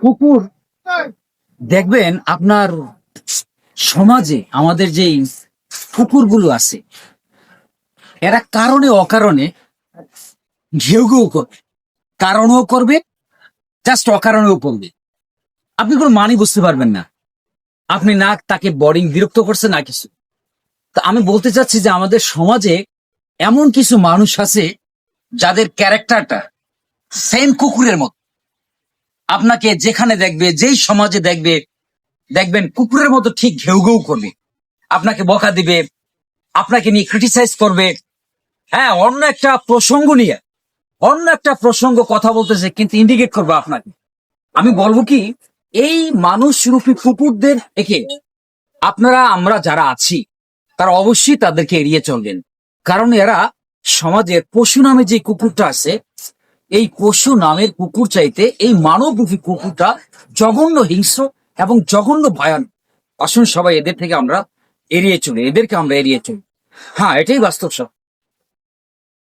কুকুর দেখবেন আপনার সমাজে আমাদের যে কুকুরগুলো আছে এরা কারণে অকারণে ঘেউ ঘেউ করবে, কারণেও করবে, জাস্ট অকারণেও করবে। আপনি কোনো মানি বুঝতে পারবেন না, আপনি না তাকে বোরিং বিরক্ত করছে না কিছু। তা আমি বলতে চাচ্ছি যে আমাদের সমাজে এমন কিছু মানুষ আছে যাদের ক্যারেক্টারটা সেম কুকুরের মতো। আপনাকে যেখানে দেখবে, যেই সমাজে দেখবে, দেখবেন কুকুরের মতো ঠিক ঘেউ ঘেউ করবে, আপনাকে বকা দিবে, আপনাকে নিয়ে ক্রিটিসাইজ করবে। হ্যাঁ, অন্য একটা প্রসঙ্গ কথা বলতেছে কিন্তু ইন্ডিকেট করবে আপনাকে। আমি বলবো কি, এই মানুষ রূপী কুকুরদের একে আমরা যারা আছি তারা অবশ্যই তাদেরকে এড়িয়ে চলবেন। কারণ এরা সমাজের পশু নামে যে কুকুরটা আছে, এই পশু নামের কুকুর চাইতে এই মানব রূপী কুকুরটা জঘন্য হিংস্র এবং জঘন্য ভয়ানক। আসুন সবাই এদের থেকে আমরা এড়িয়ে চলি, এদেরকে আমরা এড়িয়ে চলি। হ্যাঁ, এটাই বাস্তব সব।